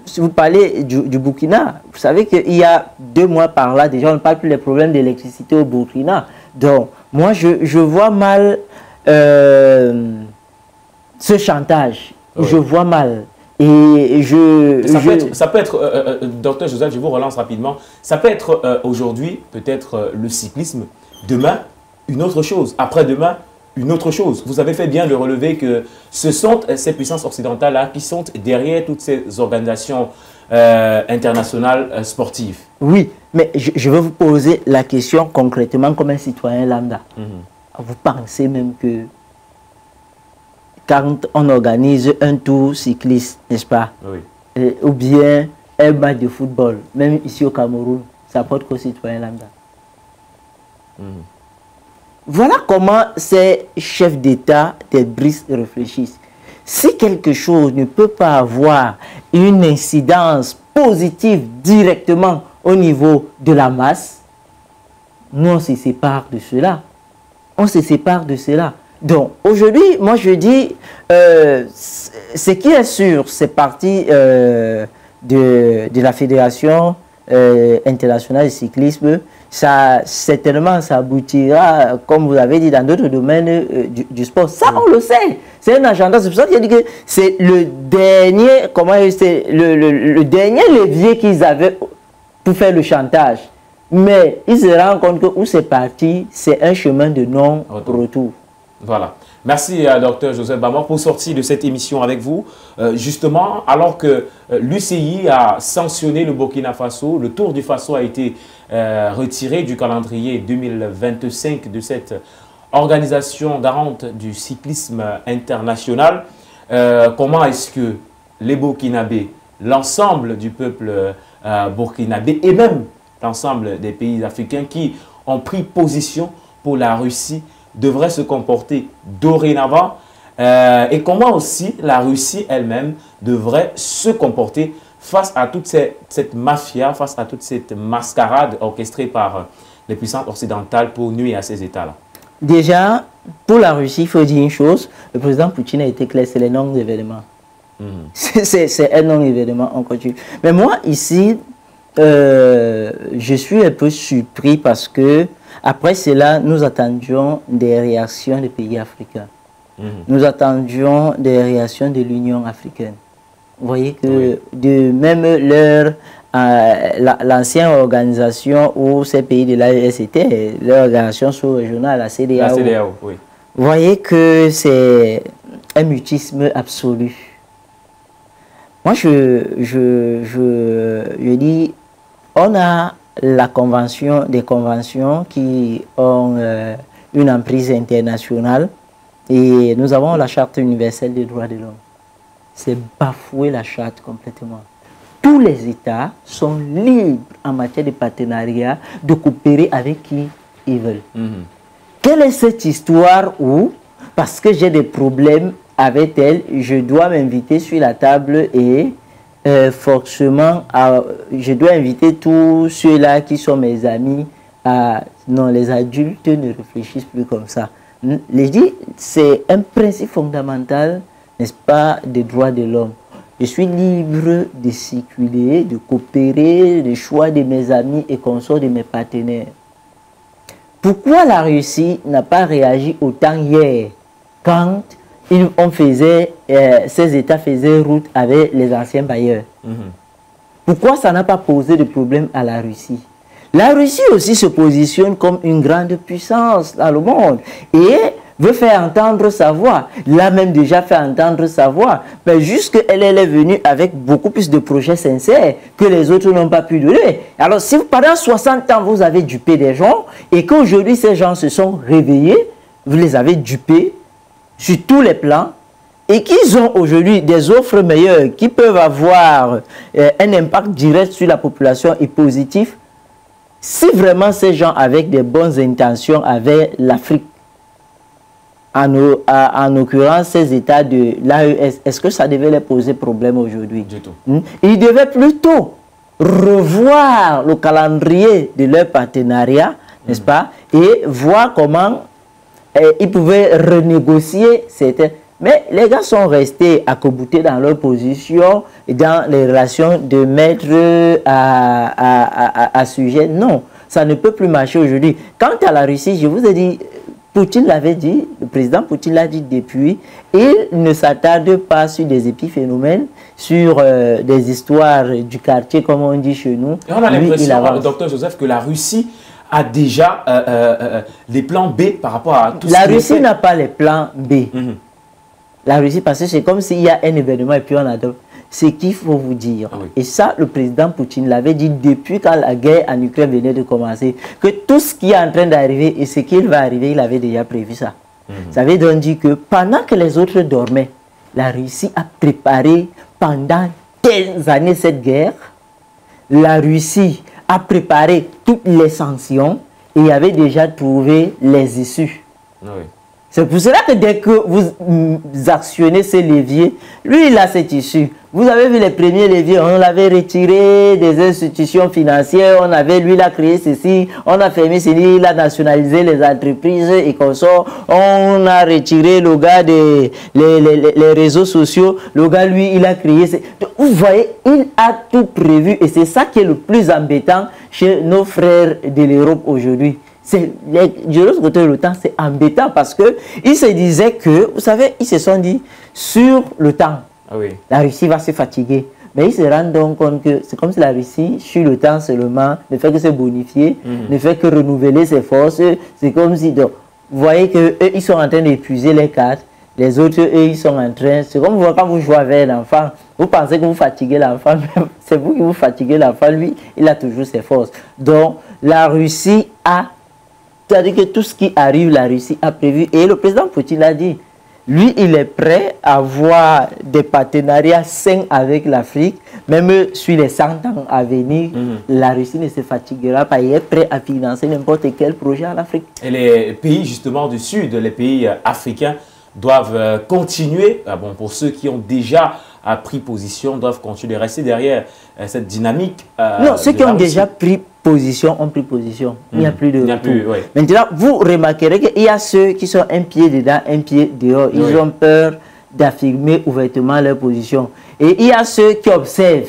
Si vous parlez du Burkina, vous savez qu'il y a 2 mois par là, déjà on ne parle plus des problèmes d'électricité au Burkina. Donc, moi je vois mal ce chantage. Je vois mal. Et ça peut être, docteur Joseph, je vous relance rapidement, ça peut être aujourd'hui peut-être le cyclisme, demain une autre chose, après-demain une autre chose. Vous avez fait bien de relever que ce sont ces puissances occidentales-là qui sont derrière toutes ces organisations internationales sportives. Oui, mais je veux vous poser la question concrètement comme un citoyen lambda. Vous pensez même que quand on organise un tour cycliste, n'est-ce pas? Oui. Ou bien un match de football, même ici au Cameroun, ça porte qu'aux citoyens lambda. Voilà comment ces chefs d'État des BRICS réfléchissent. Si quelque chose ne peut pas avoir une incidence positive directement au niveau de la masse, nous on se sépare de cela. On se sépare de cela. Donc, aujourd'hui, moi je dis, ce qui est sûr, c'est parti de la Fédération internationale de cyclisme, ça, certainement, ça aboutira, comme vous avez dit, dans d'autres domaines du sport. Ça, on le sait. C'est un agenda. C'est pour ça qu'il a dit que c'est le dernier, le dernier levier qu'ils avaient pour faire le chantage. Mais ils se rendent compte que où c'est parti, c'est un chemin de non-retour. Voilà. Merci à Dr Joseph Bamor pour sortir de cette émission avec vous. Justement, alors que l'UCI a sanctionné le Burkina Faso, le Tour du Faso a été retiré du calendrier 2025 de cette organisation garante du cyclisme international. Comment est-ce que les Burkinabés, l'ensemble du peuple burkinabé et même l'ensemble des pays africains qui ont pris position pour la Russie devrait se comporter dorénavant et comment aussi la Russie elle-même devrait se comporter face à toute cette mafia, face à toute cette mascarade orchestrée par les puissances occidentales pour nuire à ces États-là. Déjà, pour la Russie, il faut dire une chose, le président Poutine a été clair, c'est les non-événements. C'est un non-événement, on continue. Mais moi, ici, je suis un peu surpris parce que après cela, nous attendions des réactions des pays africains. Nous attendions des réactions de l'Union africaine. Vous voyez que même leur l'ancienne organisation où ces pays de l'AES étaient, l'organisation sous-régionale, la CEDEAO. La CEDEAO, oui. Vous voyez que c'est un mutisme absolu. Moi, je dis, on a des conventions qui ont une emprise internationale et nous avons la Charte universelle des droits de l'homme. C'est bafouer la charte complètement. Tous les États sont libres en matière de partenariat de coopérer avec qui ils veulent. Quelle est cette histoire où, parce que j'ai des problèmes avec elle, je dois m'inviter sur la table et forcément, je dois inviter tous ceux-là qui sont mes amis. Non, les adultes ne réfléchissent plus comme ça. C'est un principe fondamental, n'est-ce pas, des droits de l'homme. Je suis libre de circuler, de coopérer, de choix de mes amis et consorts de mes partenaires. Pourquoi la Russie n'a pas réagi autant hier quand ces États faisaient route avec les anciens bailleurs? Pourquoi ça n'a pas posé de problème à la Russie? La Russie aussi se positionne comme une grande puissance dans le monde et veut faire entendre sa voix. L'a même déjà fait entendre sa voix. Mais jusqu'elle est venue avec beaucoup plus de projets sincères que les autres n'ont pas pu donner. Alors si pendant 60 ans vous avez dupé des gens et qu'aujourd'hui ces gens se sont réveillés, vous les avez dupés sur tous les plans et qu'ils ont aujourd'hui des offres meilleures qui peuvent avoir un impact direct sur la population et positif, si vraiment ces gens avec des bonnes intentions avaient l'Afrique, en l'occurrence ces États de l'AES, est-ce que ça devait les poser problème aujourd'hui? Du tout. Ils devaient plutôt revoir le calendrier de leur partenariat, n'est-ce pas, et voir comment ils pouvaient renégocier certains. Mais les gars sont restés accoboutés dans leur position, dans les relations de maître à sujet. Non, ça ne peut plus marcher aujourd'hui. Quant à la Russie, je vous ai dit, Poutine l'avait dit, le président Poutine l'a dit depuis, il ne s'attarde pas sur des épiphénomènes, sur des histoires du quartier, comme on dit chez nous. Et on a l'impression, docteur Joseph, que la Russie a déjà des plans B par rapport à tout la ce qui Russie n'a pas les plans B. La Russie, parce que c'est comme s'il y a un événement et puis on adopte. Ce qu'il faut vous dire, et ça le président Poutine l'avait dit depuis quand la guerre en Ukraine venait de commencer, que tout ce qui est en train d'arriver et ce qui va arriver, il avait déjà prévu ça. Ça veut donc dire que pendant que les autres dormaient, la Russie a préparé pendant des années cette guerre. La Russie a préparé toutes les sanctions et avait déjà trouvé les issues. C'est pour cela que dès que vous actionnez ces leviers, lui il a cette issue. Vous avez vu les premiers leviers, on l'avait retiré des institutions financières, lui il a créé ceci, on a fermé ceci, il a nationalisé les entreprises et consorts, on a retiré le gars des les réseaux sociaux, le gars lui il a créé. Vous voyez, il a tout prévu et c'est ça qui est le plus embêtant chez nos frères de l'Europe aujourd'hui. De l'autre côté de l'OTAN, c'est embêtant parce qu'ils se disaient que, vous savez, ils se sont dit, sur le temps, la Russie va se fatiguer. Mais ils se rendent donc compte que c'est comme si la Russie, sur le temps seulement, ne fait que se bonifier, ne fait que renouveler ses forces. C'est comme si, donc, vous voyez qu'eux, ils sont en train d'épuiser les cartes. Les autres, eux, ils sont en train... C'est comme quand vous jouez avec l'enfant. Vous pensez que vous fatiguez l'enfant, c'est vous qui vous fatiguez l'enfant. Lui, il a toujours ses forces. Donc, la Russie a... C'est-à-dire que tout ce qui arrive, la Russie a prévu. Et le président Poutine l'a dit. Lui, il est prêt à avoir des partenariats sains avec l'Afrique. Même sur les 100 ans à venir, la Russie ne se fatiguera pas. Il est prêt à financer n'importe quel projet en Afrique. Et les pays justement du Sud, les pays africains, doivent continuer, pour ceux qui ont déjà pris position, doivent continuer de rester derrière cette dynamique. Non, ceux qui ont déjà pris position ont pris position. Il n'y a plus de retour. Maintenant, vous remarquerez qu'il y a ceux qui sont un pied dedans, un pied dehors. Ils ont peur d'affirmer ouvertement leur position. Et il y a ceux qui observent.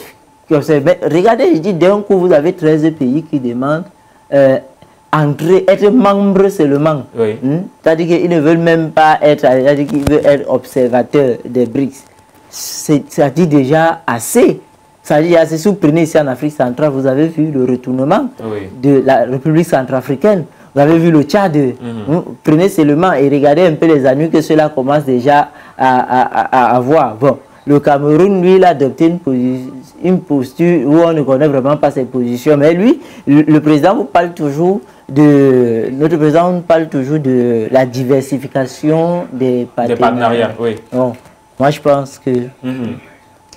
Mais regardez, je dis, d'un coup, vous avez 13 pays qui demandent être membres seulement. C'est-à-dire qu'ils ne veulent même pas être, c'est-à-dire qu'ils veulent être observateurs des BRICS. Ça dit déjà assez. C'est-à-dire, si vous prenez ici en Afrique centrale, vous avez vu le retournement de la République centrafricaine. Vous avez vu le Tchad. Vous prenez seulement et regardez un peu les années que cela commence déjà à avoir. Bon, le Cameroun, lui, il a adopté une posture où on ne connaît vraiment pas ses positions. Mais lui, le président vous parle toujours notre président nous parle toujours de la diversification des partenariats. Oui. Bon, moi, je pense que...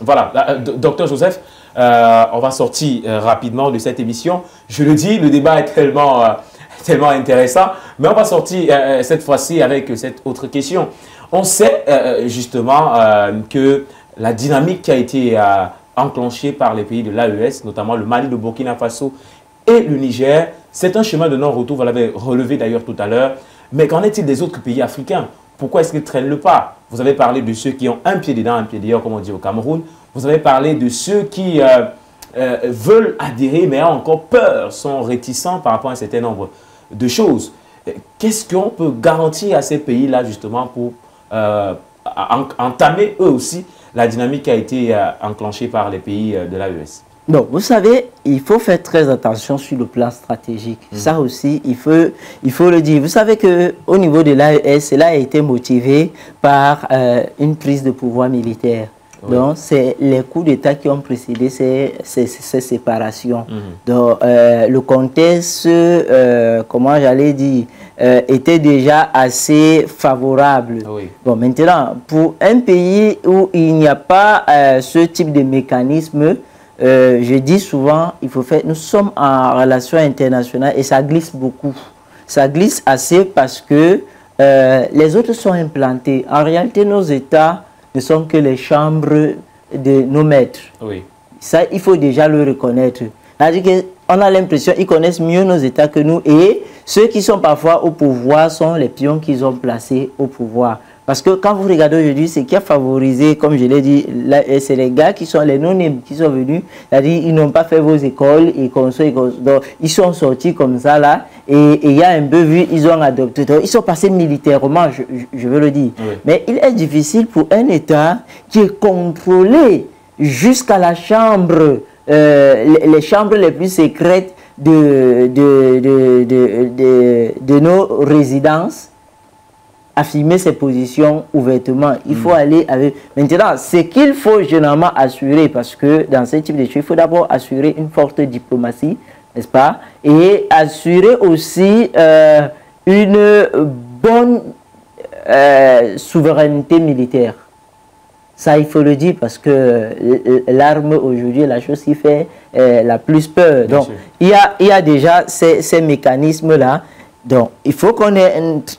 Voilà, docteur Joseph, on va sortir rapidement de cette émission. Je le dis, le débat est tellement intéressant, mais on va sortir cette fois-ci avec cette autre question. On sait justement que la dynamique qui a été enclenchée par les pays de l'AES, notamment le Mali, le Burkina Faso et le Niger, c'est un chemin de non-retour, vous l'avez relevé d'ailleurs tout à l'heure. Mais qu'en est-il des autres pays africains? Pourquoi est-ce qu'ils traînent le pas? Vous avez parlé de ceux qui ont un pied dedans, un pied dehors, comme on dit au Cameroun. Vous avez parlé de ceux qui veulent adhérer, mais ont encore peur, sont réticents par rapport à un certain nombre de choses. Qu'est-ce qu'on peut garantir à ces pays-là, justement, pour entamer, eux aussi, la dynamique qui a été enclenchée par les pays de l'AES? Donc, vous savez, il faut faire très attention sur le plan stratégique. Ça aussi, il faut le dire. Vous savez qu'au niveau de l'AES, cela a été motivé par une prise de pouvoir militaire. Oui. Donc, c'est les coups d'État qui ont précédé ces séparations. Donc, le contexte, comment j'allais dire, était déjà assez favorable. Oui. Bon, maintenant, pour un pays où il n'y a pas ce type de mécanisme, je dis souvent, nous sommes en relation internationale et ça glisse beaucoup. Ça glisse assez parce que les autres sont implantés. En réalité, nos États ne sont que les chambres de nos maîtres. Oui. Ça, il faut déjà le reconnaître. C'est-à-dire qu'on a l'impression qu'ils connaissent mieux nos États que nous et ceux qui sont parfois au pouvoir sont les pions qu'ils ont placés au pouvoir. Parce que quand vous regardez aujourd'hui, ce qui a favorisé, comme je l'ai dit, c'est les gars qui sont les non-nés qui sont venus, c'est-à-dire ils n'ont pas fait vos écoles, donc ils sont sortis comme ça là, et il y a un peu vu, ils ont adopté, donc, ils sont passés militairement, je veux le dire. Oui. Mais il est difficile pour un État qui est contrôlé jusqu'à la chambre, les chambres les plus secrètes de nos résidences, affirmer ses positions ouvertement. Il faut aller avec... Maintenant, ce qu'il faut généralement assurer, parce que dans ce type de choses, il faut d'abord assurer une forte diplomatie, n'est-ce pas? Et assurer aussi une bonne souveraineté militaire. Ça, il faut le dire, parce que l'arme, aujourd'hui, est la chose qui fait la plus peur. Donc, il y a déjà ces mécanismes-là. Donc, il faut qu'on ait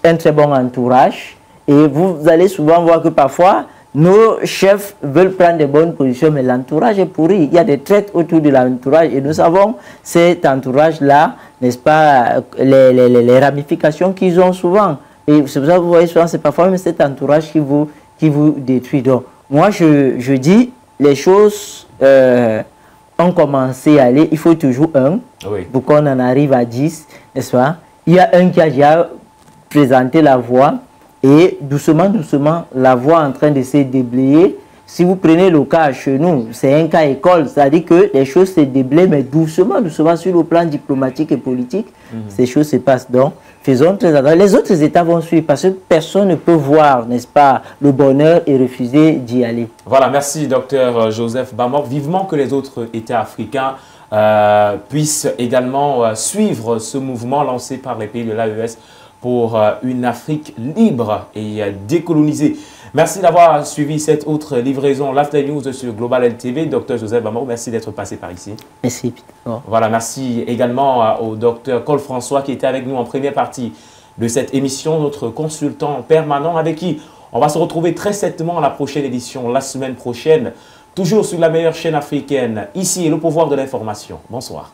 un très bon entourage et vous allez souvent voir que parfois, nos chefs veulent prendre de bonnes positions, mais l'entourage est pourri. Il y a des traites autour de l'entourage et nous savons cet entourage-là, n'est-ce pas, les ramifications qu'ils ont souvent. Et c'est pour ça que vous voyez souvent, c'est parfois même cet entourage qui vous détruit. Donc, moi, je dis, les choses ont commencé à aller, il faut toujours un, pour qu'on en arrive à 10, n'est-ce pas? Il y a un qui a déjà présenté la voie et doucement, doucement, la voie est en train de se déblayer. Si vous prenez le cas chez nous, c'est un cas école, c'est-à-dire que les choses se déblayent, mais doucement, doucement, sur le plan diplomatique et politique, ces choses se passent. Donc, faisons très attention. Les autres États vont suivre parce que personne ne peut voir, n'est-ce pas, le bonheur et refuser d'y aller. Voilà, merci, docteur Joseph Bamor. Vivement que les autres États africains puissent également suivre ce mouvement lancé par les pays de l'AES pour une Afrique libre et décolonisée. Merci d'avoir suivi cette autre livraison l'After News sur Global LTV. Docteur Joseph Bamor, merci d'être passé par ici. Merci. Voilà, merci également au docteur Cole François qui était avec nous en première partie de cette émission, notre consultant permanent avec qui on va se retrouver très certainement à la prochaine édition, la semaine prochaine. Toujours sur la meilleure chaîne africaine, ici est le pouvoir de l'information. Bonsoir.